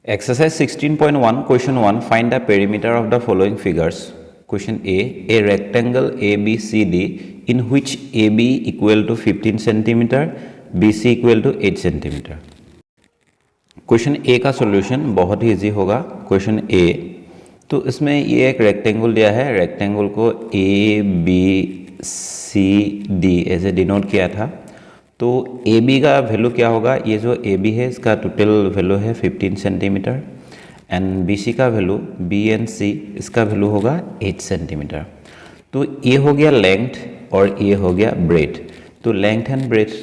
Exercise 16.1, question 1. Find the perimeter of the following figures. Question A rectangle ABCD in which AB equal to 15 cm, BC equal to 8 cm. Question ए का solution बहुत ही easy होगा. Question ए, तो इसमें ये एक rectangle दिया है. Rectangle को ए बी सी डी ऐसे डिनोट किया था. तो ए बी का वैल्यू क्या होगा? ये जो ए बी है इसका टोटल वैल्यू है 15 सेंटीमीटर एंड बी सी का वैल्यू बी एंड सी इसका वैल्यू होगा 8 सेंटीमीटर. तो ये हो गया लेंथ और ये हो गया ब्रेथ. तो लेंथ एंड ब्रेथ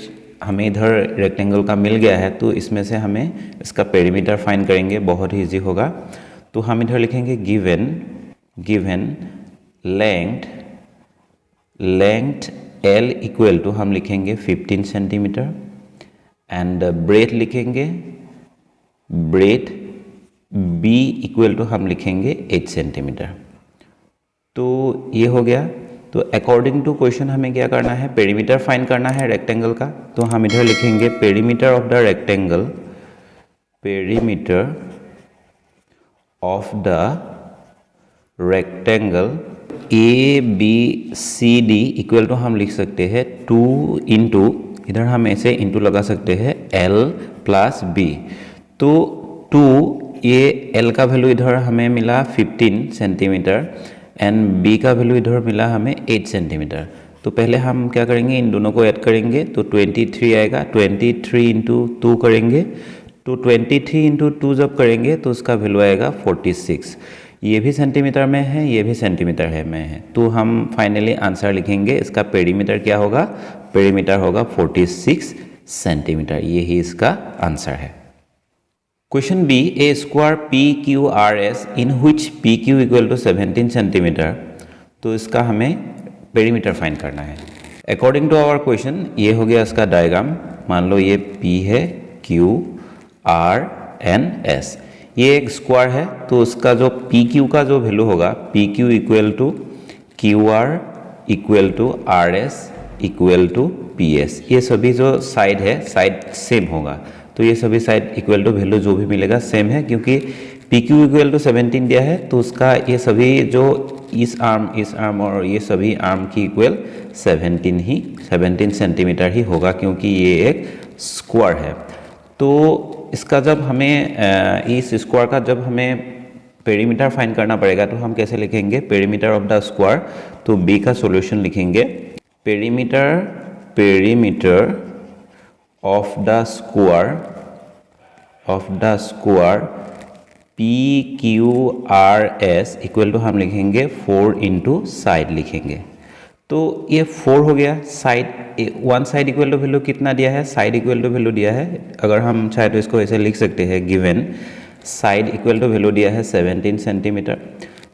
हमें इधर रेक्टेंगल का मिल गया है, तो इसमें से हमें इसका पेरीमीटर फाइंड करेंगे. बहुत ही इजी होगा. तो हम इधर लिखेंगे given length L equal to हम लिखेंगे 15 सेंटीमीटर एंड ब्रेथ लिखेंगे ब्रेथ B इक्वल टू हम लिखेंगे 8 सेंटीमीटर. तो ये हो गया. तो अकॉर्डिंग टू क्वेश्चन हमें क्या करना है? पेरीमीटर फाइंड करना है रेक्टेंगल का. तो हम इधर लिखेंगे perimeter of the rectangle, perimeter of the rectangle A B C D equal to हम लिख सकते हैं 2 इंटू, इधर हम ऐसे इंटू लगा सकते हैं L प्लस B. तो 2 ये L का वैल्यू इधर हमें मिला 15 सेंटीमीटर एंड B का वैल्यू इधर मिला हमें 8 सेंटीमीटर. तो पहले हम क्या करेंगे? इन दोनों को ऐड करेंगे तो 23 आएगा. 23 इंटू 2 करेंगे तो 23 इंटू 2 जब करेंगे तो उसका वैल्यू आएगा 46. ये भी सेंटीमीटर में है, ये भी सेंटीमीटर में है. तो हम फाइनली आंसर लिखेंगे. इसका पेरीमीटर क्या होगा? पेरीमीटर होगा 46 सेंटीमीटर. यही इसका आंसर है. Question B, a square P Q R S in which P Q equal to 17 centimetre. तो इसका हमें पेरीमीटर फाइंड करना है. अकॉर्डिंग टू आवर क्वेश्चन ये हो गया इसका डायग्राम. मान लो ये पी है, क्यू आर एंड एस. ये एक स्क्वायर है, तो उसका जो पी क्यू का जो वैल्यू होगा, P Q equal to Q R equal to R S equal to P S. ये सभी जो साइड है साइड सेम होगा. तो ये सभी साइड इक्वल टू वैल्यू जो भी मिलेगा सेम है, क्योंकि पी क्यू इक्वल टू 17 दिया है. तो उसका ये सभी जो इस आर्म और ये सभी आर्म की इक्वल 17 सेंटीमीटर ही होगा, क्योंकि ये एक स्क्वायर है. तो इसका जब हमें इस स्क्वायर का जब हमें पेरीमीटर फाइंड करना पड़ेगा तो हम कैसे लिखेंगे? Perimeter of the square. तो बी का सॉल्यूशन लिखेंगे perimeter of the square P Q R S equal to हम लिखेंगे 4 इंटू साइड लिखेंगे. तो ये 4 हो गया. Side one side equal to value कितना दिया है? साइड इक्वल टू वैल्यू दिया है. अगर हम चाहे तो इसको ऐसे लिख सकते हैं given side equal to value दिया है 17 सेंटीमीटर.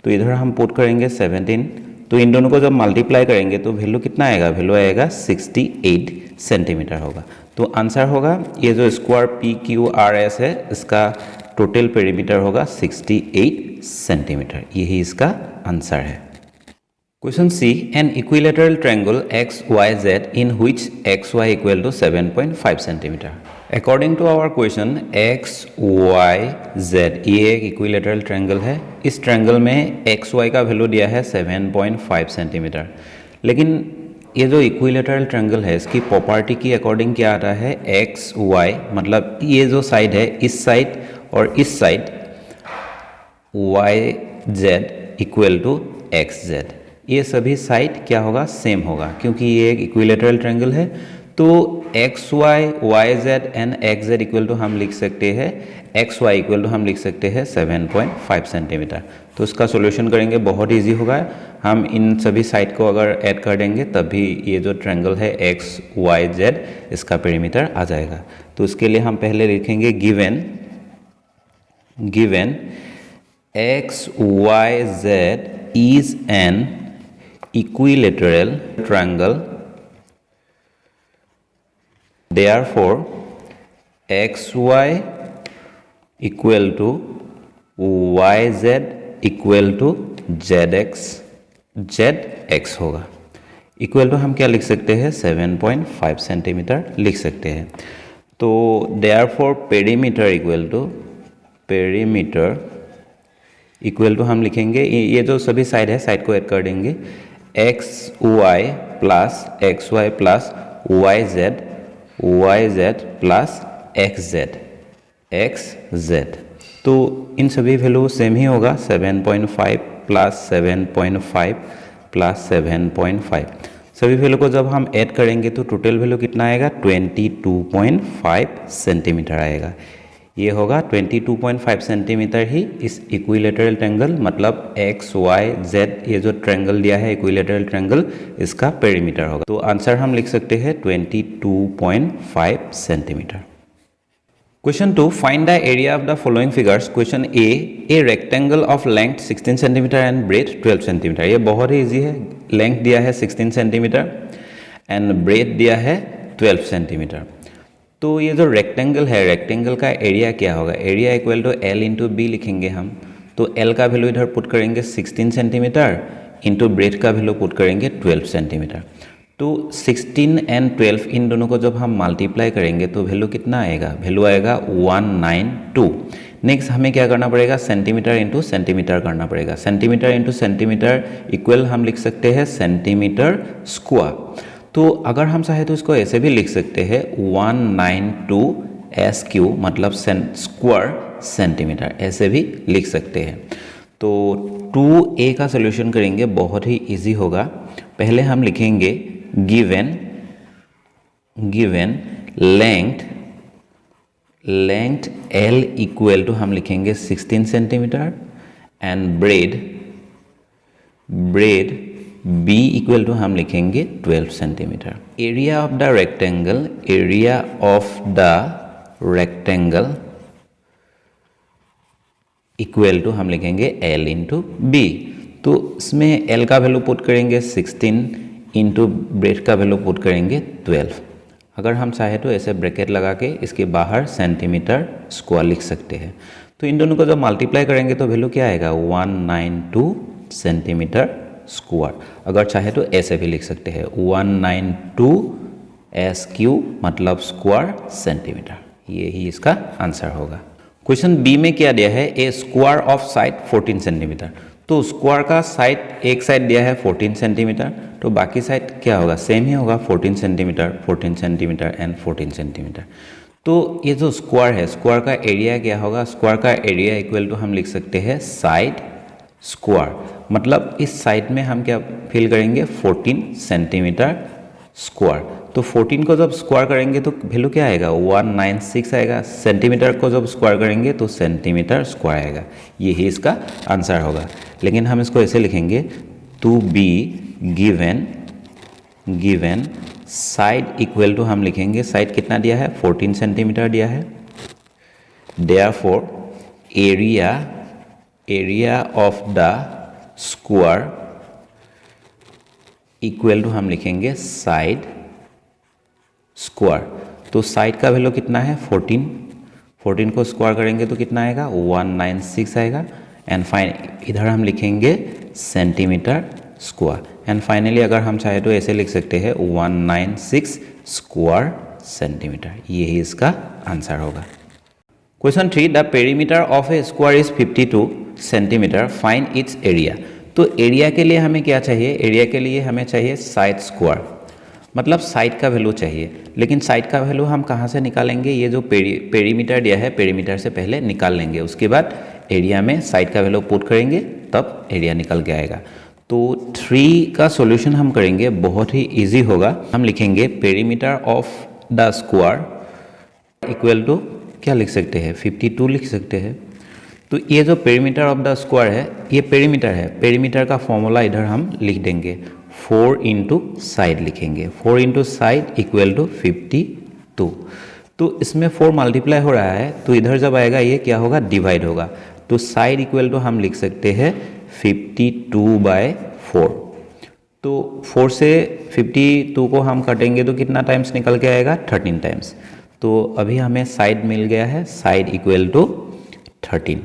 तो इधर हम पुट करेंगे 17. तो इन दोनों को जब मल्टीप्लाई करेंगे तो वैल्यू कितना आएगा? वैल्यू आएगा 68 सेंटीमीटर होगा. तो आंसर होगा ये जो square P Q R S है इसका टोटल पेरीमीटर होगा 68 सेंटीमीटर. यही इसका आंसर है. Question C, an equilateral triangle XYZ in which XY equal to 7.5 centimeter. According to our question, XYZ ये एक equilateral triangle है. इस triangle में XY का वैल्यू दिया है 7.5 सेंटीमीटर. लेकिन ये जो equilateral triangle है इसकी प्रॉपर्टी की अकॉर्डिंग क्या आता है? XY मतलब ये जो साइड है इस साइड और इस side YZ equal to XZ. ये सभी साइड क्या होगा? सेम होगा, क्योंकि ये एक इक्विलेटरल ट्रायंगल है. तो XY YZ and XZ equal to हम लिख सकते हैं XY इक्वल टू हम लिख सकते हैं 7.5 सेंटीमीटर. तो इसका सॉल्यूशन करेंगे. बहुत इजी होगा. हम इन सभी साइड को अगर ऐड कर देंगे तभी ये जो ट्रायंगल है XYZ इसका पेरीमीटर आ जाएगा. तो उसके लिए हम पहले लिखेंगे given XYZ is an equilateral triangle, therefore XY equal to YZ equal to ZX होगा. इक्वल टू हम क्या लिख सकते हैं? 7.5 सेंटीमीटर लिख सकते हैं. तो therefore perimeter equal to perimeter equal to हम लिखेंगे ये जो सभी साइड है साइड को ऐड कर देंगे X Y plus Y Z plus X Z. तो इन सभी वैल्यू सेम ही होगा 7.5 प्लस 7.5 प्लस 7.5। सभी वैल्यू को जब हम ऐड करेंगे तो टोटल वैल्यू कितना आएगा 22.5 सेंटीमीटर आएगा। ये होगा 22.5 सेंटीमीटर ही इस इक्विलेटरल ट्रायंगल मतलब एक्स वाई जेड ये जो ट्रायंगल दिया है इक्विलेटरल ट्रायंगल इसका पेरीमीटर होगा। तो आंसर हम लिख सकते हैं 22.5 centimetre. Question 2. Find the area of the following figures. Question A rectangle of length 16 cm and breadth 12 cm. ये बहुत ही इजी है। लेंथ दिया है 16 सेंटीमीटर एंड ब्रेथ दिया है 12 सेंटीमीटर। तो ये जो रेक्टेंगल है रेक्टेंगल का एरिया क्या होगा? Area equal to L into B लिखेंगे हम। तो L का वैल्यू इधर पुट करेंगे 16 सेंटीमीटर इंटू ब्रेथ का वैल्यू पुट करेंगे 12 सेंटीमीटर। तो 16 एंड 12 इन दोनों को जब हम मल्टीप्लाई करेंगे तो वैल्यू कितना आएगा? वैल्यू आएगा 192। नेक्स्ट हमें क्या करना पड़ेगा? सेंटीमीटर इंटू सेंटीमीटर करना पड़ेगा। सेंटीमीटर इंटू सेंटीमीटर इक्वल हम लिख सकते हैं सेंटीमीटर स्क्वायर। तो अगर हम चाहे तो इसको ऐसे भी लिख सकते हैं 192 SQ मतलब स्क्वायर सेंटीमीटर, ऐसे भी लिख सकते हैं। तो 2A का सोल्यूशन करेंगे, बहुत ही इजी होगा। पहले हम लिखेंगे given length L equal to हम लिखेंगे 16 centimetre and breadth B equal to हम लिखेंगे 12 centimetre. Area of the rectangle equal to हम लिखेंगे L इंटू बी। तो इसमें L का वैल्यू पुट करेंगे 16 इंटू ब्रेथ का वैल्यू पुट करेंगे 12। अगर हम चाहे तो ऐसे ब्रैकेट लगा के इसके बाहर सेंटीमीटर स्क्वायर लिख सकते हैं। तो इन दोनों को जब मल्टीप्लाई करेंगे तो वैल्यू क्या आएगा? 192 सेंटीमीटर स्क्वायर। अगर चाहे तो ऐसे भी लिख सकते हैं 192 SQ मतलब स्क्वायर सेंटीमीटर। ये ही इसका आंसर होगा। क्वेश्चन बी में क्या दिया है? ए स्क्वायर ऑफ साइड 14 सेंटीमीटर। तो स्क्वायर का साइड एक साइड दिया है 14 सेंटीमीटर, तो बाकी साइड क्या होगा? सेम ही होगा 14 सेंटीमीटर एंड 14 सेंटीमीटर। तो ये जो स्क्वायर है स्क्वायर का एरिया क्या होगा? स्क्वायर का एरिया इक्वल टू हम लिख सकते हैं साइड स्क्वायर। मतलब इस साइड में हम क्या फिल करेंगे? 14 सेंटीमीटर स्क्वायर। तो 14 को जब स्क्वायर करेंगे तो वैल्यू क्या आएगा? 196 आएगा। सेंटीमीटर को जब स्क्वायर करेंगे तो सेंटीमीटर स्क्वायर आएगा। यही इसका आंसर होगा। लेकिन हम इसको ऐसे लिखेंगे two B given side equal to हम लिखेंगे साइड कितना दिया है? 14 सेंटीमीटर दिया है। Therefore area of the square equal to हम लिखेंगे साइड स्क्वायर। तो साइड का वैल्यू कितना है? 14 को स्क्वायर करेंगे तो कितना आएगा? 196 आएगा। एंड इधर हम लिखेंगे सेंटीमीटर स्क्वायर। एंड फाइनली अगर हम चाहे तो ऐसे लिख सकते हैं 196 स्क्वायर सेंटीमीटर। यही इसका आंसर होगा। Question 3 the perimeter of A square is 52 centimetre, find its area. तो एरिया के लिए हमें क्या चाहिए? एरिया के लिए हमें चाहिए साइड स्क्वायर, मतलब साइड का वैल्यू चाहिए। लेकिन साइड का वैल्यू हम कहाँ से निकालेंगे? ये जो पेरीमीटर दिया है पेरीमीटर से पहले निकाल लेंगे, उसके बाद एरिया में साइड का वैल्यू पुट करेंगे तब एरिया निकल के आएगा। तो 3 का सॉल्यूशन हम करेंगे, बहुत ही इजी होगा। हम लिखेंगे perimeter of the square equal to क्या लिख सकते हैं? 52 लिख सकते हैं। तो ये जो पेरीमीटर ऑफ द स्क्वायर है ये पेरीमीटर है। पेरीमीटर का फॉर्मूला इधर हम लिख देंगे 4 इंटू साइड लिखेंगे। 4 इंटू साइड इक्वल टू 52। तो इसमें 4 मल्टीप्लाई हो रहा है तो इधर जब आएगा ये क्या होगा? डिवाइड होगा। तो साइड इक्वल टू हम लिख सकते हैं 52/4। तो 4 से 52 को हम कटेंगे तो कितना टाइम्स निकल के आएगा? 13 टाइम्स। तो अभी हमें साइड मिल गया है, साइड इक्वल टू 13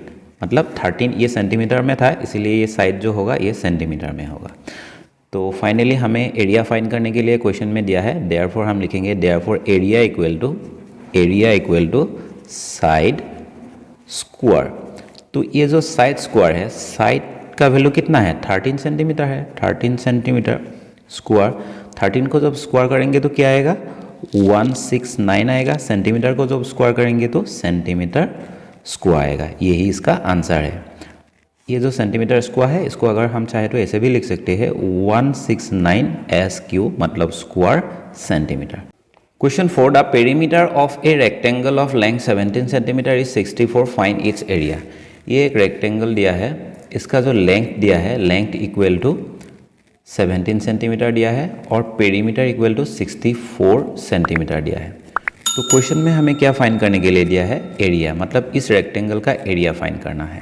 मतलब 13 ये सेंटीमीटर में था, इसीलिए ये साइड जो होगा ये सेंटीमीटर में होगा। तो फाइनली हमें एरिया फाइंड करने के लिए क्वेश्चन में दिया है, देयरफॉर हम लिखेंगे therefore area equal to side square. तो ये जो साइड स्क्वायर है, साइड का वैल्यू कितना है 13 सेंटीमीटर है, 13 सेंटीमीटर स्क्वायर। 13 को जब स्क्वायर करेंगे तो क्या आएगा 169 आएगा, सेंटीमीटर को जब स्क्वायर करेंगे तो सेंटीमीटर स्क्वायर आएगा। यही इसका आंसर है। ये जो सेंटीमीटर स्क्वायर है इसको अगर हम चाहे तो ऐसे भी लिख सकते हैं 169 SQ मतलब square centimetre. Question 4, the perimeter of a rectangle of length 17 centimetre is 64, find its area. ये एक रेक्टेंगल दिया है, इसका जो लेंथ दिया है, लेंथ इक्वल टू 17 सेंटीमीटर दिया है और पेरीमीटर इक्वल टू 64 सेंटीमीटर दिया है। तो क्वेश्चन में हमें क्या फाइंड करने के लिए दिया है एरिया, मतलब इस रेक्टेंगल का एरिया फाइंड करना है।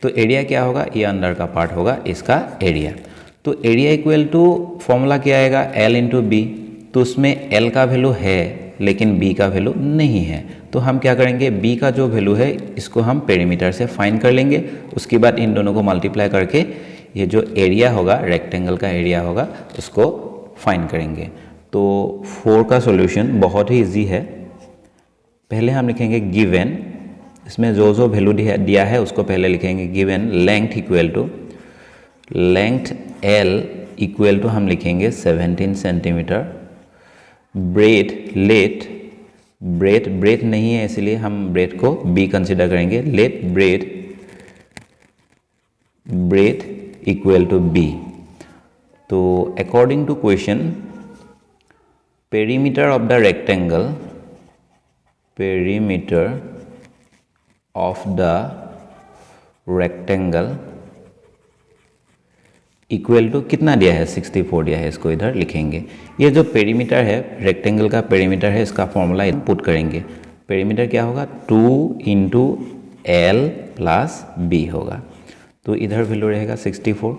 तो एरिया क्या होगा, ये अंदर का पार्ट होगा इसका एरिया। तो एरिया इक्वल टू फॉर्मूला क्या आएगा L इंटू बी। तो उसमें L का वैल्यू है लेकिन B का वैल्यू नहीं है, तो हम क्या करेंगे B का जो वैल्यू है इसको हम पेरीमीटर से फाइंड कर लेंगे। उसके बाद इन दोनों को मल्टीप्लाई करके ये जो एरिया होगा, रेक्टेंगल का एरिया होगा, उसको फाइंड करेंगे। तो 4 का सॉल्यूशन बहुत ही इजी है। पहले हम लिखेंगे गिवन, इसमें जो जो वैल्यू दिया है उसको पहले लिखेंगे। Given length equal to, length L equal to हम लिखेंगे 17 सेंटीमीटर। ब्रेथ, लेट, ब्रेथ नहीं है इसलिए हम ब्रेथ को B कंसिडर करेंगे। Let breadth equal to B। तो according to question, perimeter of the rectangle, perimeter of the rectangle equal to कितना दिया है 64 दिया है, इसको इधर लिखेंगे। ये जो पेरीमीटर है, रेक्टेंगल का पेरीमीटर है, इसका फॉर्मूला पुट करेंगे। पेरीमीटर क्या होगा 2 इंटू L प्लस B होगा। तो इधर वैल्यू रहेगा 64।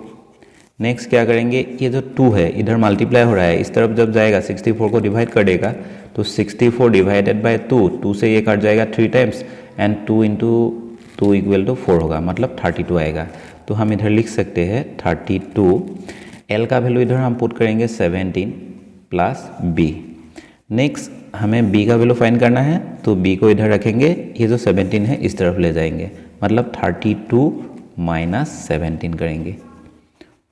नेक्स्ट क्या करेंगे, ये जो 2 है इधर मल्टीप्लाई हो रहा है, इस तरफ जब जाएगा 64 को डिवाइड कर देगा तो 64 डिवाइडेड बाय 2 से ये कट जाएगा 3 times and 2 into 2 equal to 4 होगा, मतलब 32 आएगा। तो हम इधर लिख सकते हैं 32। L का वैल्यू इधर हम पुट करेंगे 17 प्लस B। नेक्स्ट हमें B का वैल्यू फाइंड करना है, तो B को इधर रखेंगे, ये जो 17 है इस तरफ ले जाएंगे, मतलब 32 माइनस 17 करेंगे।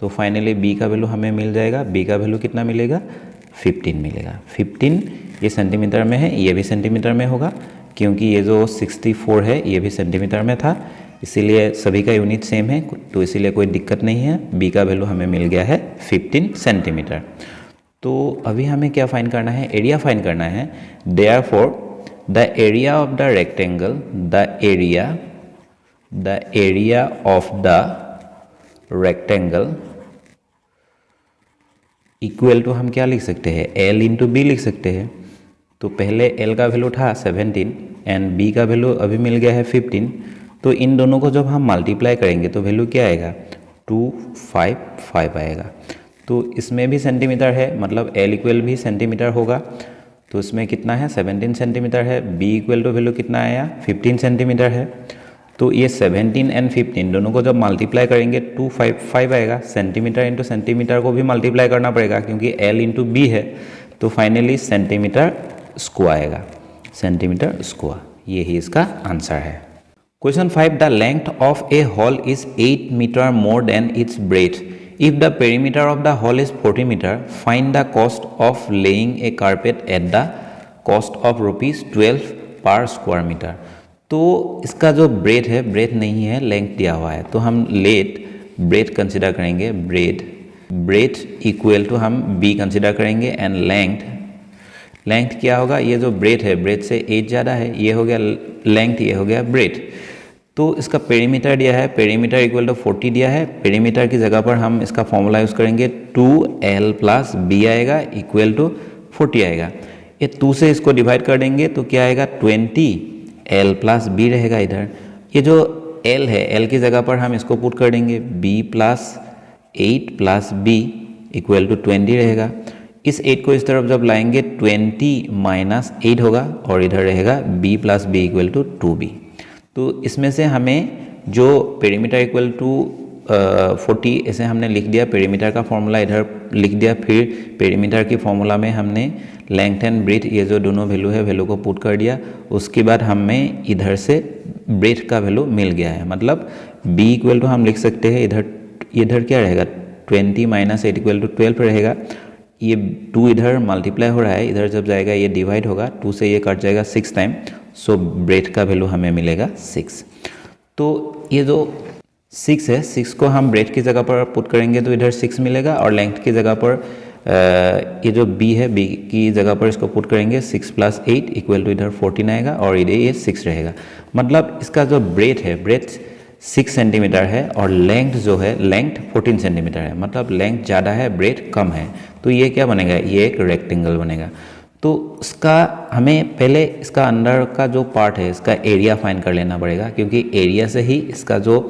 तो फाइनली B का वैल्यू हमें मिल जाएगा। B का वैल्यू कितना मिलेगा 15 मिलेगा। 15 ये सेंटीमीटर में है, ये भी सेंटीमीटर में होगा क्योंकि ये जो 64 है ये भी सेंटीमीटर में था, इसीलिए सभी का यूनिट सेम है, तो इसीलिए कोई दिक्कत नहीं है। B का वैल्यू हमें मिल गया है 15 सेंटीमीटर। तो अभी हमें क्या फाइंड करना है, एरिया फाइंड करना है। Therefore the area of the rectangle, the area of the rectangle equal to हम क्या लिख सकते हैं L इंटू B लिख सकते हैं। तो पहले L का वैल्यू था 17 एंड B का वैल्यू अभी मिल गया है 15। तो इन दोनों को जब हम मल्टीप्लाई करेंगे तो वैल्यू क्या आएगा 255 आएगा। तो इसमें भी सेंटीमीटर है, मतलब L इक्वल भी सेंटीमीटर होगा। तो इसमें कितना है 17 सेंटीमीटर है, B इक्वल टू वैल्यू कितना आया 15 सेंटीमीटर है। तो ये 17 एंड 15 दोनों को जब मल्टीप्लाई करेंगे 255 आएगा। सेंटीमीटर इंटू सेंटीमीटर को भी मल्टीप्लाई करना पड़ेगा क्योंकि L इंटू B है, तो फाइनली सेंटीमीटर स्क्वायर आएगा, सेंटीमीटर स्क्वायर। यही इसका आंसर है। Question 5, the length of a hall is 8 metre more than its breadth. If the perimeter of the hall is 40 metre, find the cost of laying a carpet at the cost of ₹12 per square metre. तो इसका जो breadth है, breath नहीं है, length दिया हुआ है, तो हम ब्रेथ कंसिडर करेंगे। ब्रेथ इक्वल टू हम B कंसिडर करेंगे एंड लेंथ क्या होगा, ये जो ब्रेथ है, ब्रेथ से 8 ज़्यादा है, ये हो गया लेंथ, ये हो गया ब्रेथ। तो इसका पेरीमीटर दिया है, पेरीमीटर इक्वल टू 40 दिया है। पेरीमीटर की जगह पर हम इसका फॉर्मूला यूज़ करेंगे 2L प्लस B आएगा इक्वल टू 40 आएगा। ये 2 से इसको डिवाइड कर देंगे तो क्या आएगा 20L प्लस B रहेगा इधर। ये जो L है, L की जगह पर हम इसको पुट कर देंगे B plus 8 plus B equal to 20 रहेगा। इस 8 को इस तरफ जब लाएंगे 20 माइनस 8 होगा और इधर रहेगा B plus B equal to 2B। तो इसमें से हमें जो पेरीमीटर इक्वल टू 40 ऐसे हमने लिख दिया, पेरीमीटर का फॉर्मूला इधर लिख दिया, फिर पेरीमीटर की फॉर्मूला में हमने लेंथ एंड ब्रेथ ये जो दोनों वैल्यू है वैल्यू को पुट कर दिया। उसके बाद हमें इधर से ब्रेथ का वैल्यू मिल गया है, मतलब b इक्वल टू हम लिख सकते हैं इधर क्या रहेगा 20 माइनस 8 इक्वल टू 12 रहेगा। ये 2 इधर मल्टीप्लाई हो रहा है, इधर जब जाएगा ये डिवाइड होगा, 2 से ये कट जाएगा 6 टाइम, सो ब्रेथ का वैल्यू हमें मिलेगा 6। तो ये जो 6 है, 6 को हम ब्रेथ की जगह पर पुट करेंगे तो इधर 6 मिलेगा, और लेंथ की जगह पर ये जो b है b की जगह पर इसको पुट करेंगे 6 + 8 इक्वल टू इधर 14 आएगा, और इधर ये 6 रहेगा। मतलब इसका जो ब्रेथ है, ब्रेथ 6 सेंटीमीटर है और लेंथ जो है लेंथ 14 सेंटीमीटर है, मतलब लेंथ ज़्यादा है ब्रेथ कम है। तो ये क्या बनेगा, ये एक रेक्टेंगल बनेगा। तो इसका हमें पहले इसका अंदर का जो पार्ट है इसका एरिया फाइंड कर लेना पड़ेगा, क्योंकि एरिया से ही इसका जो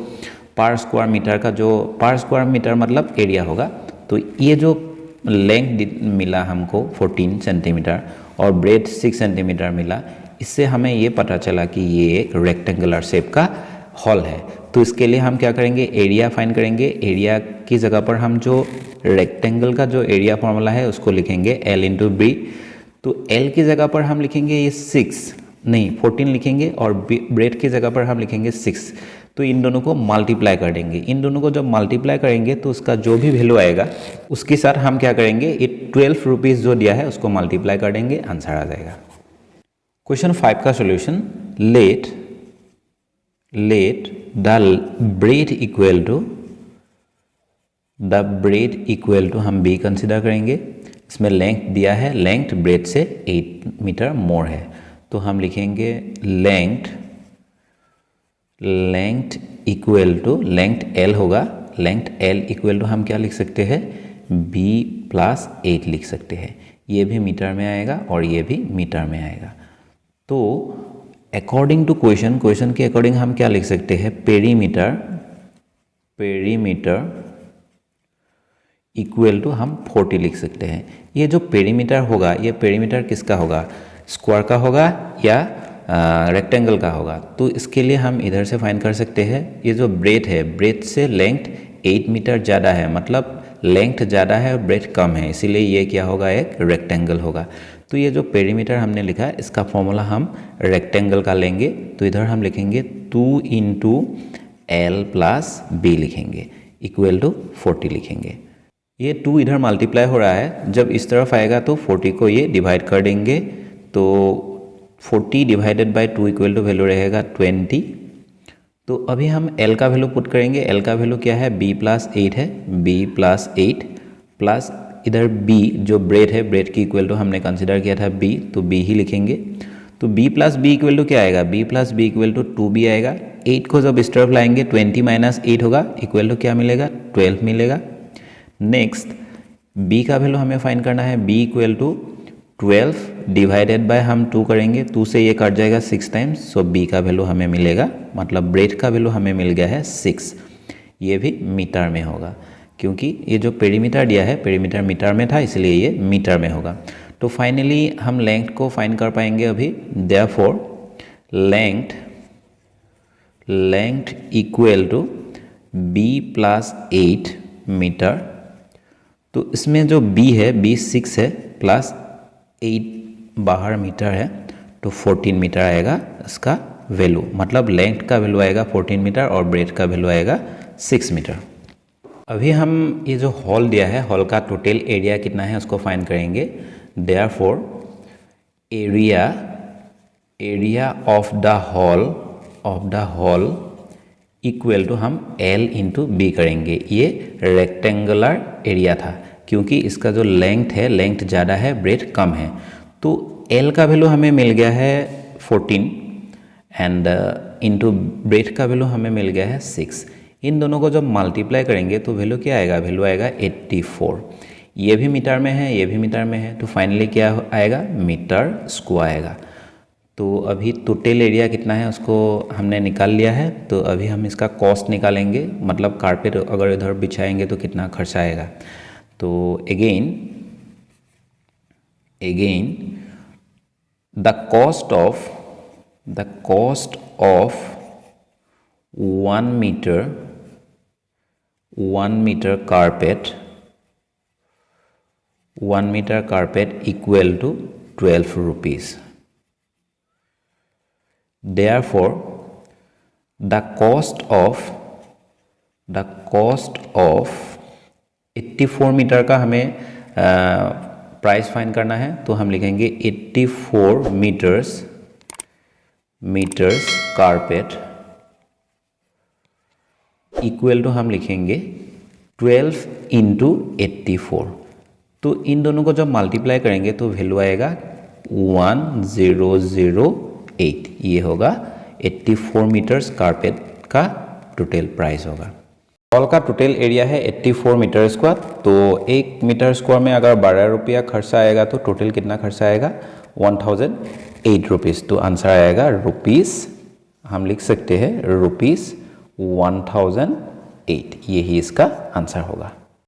पर स्क्वायर मीटर का जो पर स्क्वायर मीटर मतलब एरिया होगा। तो ये जो लेंथ मिला हमको 14 सेंटीमीटर और ब्रेथ 6 सेंटीमीटर मिला, इससे हमें ये पता चला कि ये एक रेक्टेंगुलर शेप का हॉल है। तो इसके लिए हम क्या करेंगे, एरिया फाइंड करेंगे। एरिया की जगह पर हम जो रेक्टेंगल का जो एरिया फॉर्मूला है उसको लिखेंगे L इंटू बी। तो L की जगह पर हम लिखेंगे ये 14 लिखेंगे, और ब्रेथ की जगह पर हम लिखेंगे 6। तो इन दोनों को मल्टीप्लाई कर देंगे। इन दोनों को जब मल्टीप्लाई करेंगे तो उसका जो भी वैल्यू आएगा उसके साथ हम क्या करेंगे, ये 12 रुपीज़ जो दिया है उसको मल्टीप्लाई कर देंगे, आंसर आ जाएगा। क्वेश्चन 5 का solution, let the breadth equal to हम b कंसिडर करेंगे। इसमें लेंथ दिया है, लेंथ ब्रेथ से 8 मीटर मोर है, तो हम लिखेंगे length equal to length L होगा, लेंथ L इक्वल टू हम क्या लिख सकते हैं, b + 8 लिख सकते हैं। ये भी मीटर में आएगा और ये भी मीटर में आएगा। तो अकॉर्डिंग टू क्वेश्चन के अकॉर्डिंग हम क्या लिख सकते हैं, पेरीमीटर इक्वल टू हम 40 लिख सकते हैं। ये जो पेरीमीटर होगा, ये पेरीमीटर किसका होगा, स्क्वायर का होगा या रेक्टेंगल का होगा। तो इसके लिए हम इधर से फाइंड कर सकते हैं, ये जो ब्रेथ है, ब्रेथ से लेंथ 8 मीटर ज़्यादा है, मतलब लेंथ ज़्यादा है और ब्रेथ कम है, इसीलिए ये क्या होगा, एक रेक्टेंगल होगा। तो ये जो पेरीमीटर हमने लिखा है इसका फॉर्मूला हम रेक्टेंगल का लेंगे, तो इधर हम लिखेंगे 2 इंटू L + b लिखेंगे इक्वल टू 40 लिखेंगे। ये 2 इधर मल्टीप्लाई हो रहा है, जब इस तरफ आएगा तो 40 को ये डिवाइड कर देंगे, तो 40 divided by 2 equal to value रहेगा 20। तो अभी हम L का वैल्यू पुट करेंगे। L का वैल्यू क्या है, b + 8 है, b + 8 प्लस इधर b जो ब्रेथ है, ब्रेथ की इक्वल टू हमने कंसिडर किया था b, तो b ही लिखेंगे। तो b + b इक्वल टू क्या आएगा, b + b equal to 2b आएगा। 8 को जब इस तरफ लाएंगे 20 माइनस 8 होगा, इक्वल टू क्या मिलेगा, 12 मिलेगा। नेक्स्ट b का वैल्यू हमें फाइंड करना है, b equal to 12 divided by हम 2 करेंगे, 2 से ये कट जाएगा 6 टाइम्स, सो b का वैल्यू हमें मिलेगा, मतलब ब्रेथ का वैल्यू हमें मिल गया है 6। ये भी मीटर में होगा, क्योंकि ये जो पेरीमीटर दिया है, पेरीमीटर मीटर में था, इसलिए ये मीटर में होगा। तो फाइनली हम लेंथ को फाइंड कर पाएंगे अभी। Therefore length equal to b + 8 metre. तो इसमें जो b है, b 6 है प्लस 8 बाहर मीटर है, तो 14 मीटर आएगा इसका वैल्यू, मतलब लेंथ का वैल्यू आएगा 14 मीटर और ब्रेथ का वैल्यू आएगा 6 मीटर। अभी हम ये जो हॉल दिया है, हॉल का टोटल एरिया कितना है उसको फाइंड करेंगे। Therefore area of the hall equal to हम L इंटू बी करेंगे। ये रेक्टेंगुलर एरिया था, क्योंकि इसका जो लेंथ है, लेंथ ज़्यादा है, ब्रेथ कम है। तो L का वैल्यू हमें मिल गया है 14 एंड इंटू ब्रेथ का वैल्यू हमें मिल गया है 6। इन दोनों को जब मल्टीप्लाई करेंगे तो वैल्यू क्या आएगा, वैल्यू आएगा 84। ये भी मीटर में है, ये भी मीटर में है, तो फाइनली क्या आएगा, मीटर स्क्वायर आएगा। तो अभी टोटल एरिया कितना है उसको हमने निकाल लिया है। तो अभी हम इसका कॉस्ट निकालेंगे, मतलब कारपेट अगर इधर बिछाएंगे तो कितना खर्चा आएगा। तो again the cost of 1 metre 1 meter carpet equal to 12 rupees. Therefore, the cost of 84 metre का हमें प्राइस फाइंड करना है, तो हम लिखेंगे 84 मीटर्स कारपेट इक्वल टू हम लिखेंगे 12 इंटू 84. तो इन दोनों को जब मल्टीप्लाई करेंगे तो वैल्यू आएगा 1008. ये होगा 84 मीटर्स कारपेट का टोटल प्राइस होगा. हॉल का टोटल एरिया है 84 मीटर स्क्वायर. तो 1 मीटर स्क्वायर में अगर 12 रुपया खर्चा आएगा तो टोटल कितना खर्चा आएगा 1008 रुपीज़. तो आंसर आएगा रुपीज़, हम लिख सकते हैं रुपीज़ 1008. यही इसका आंसर होगा.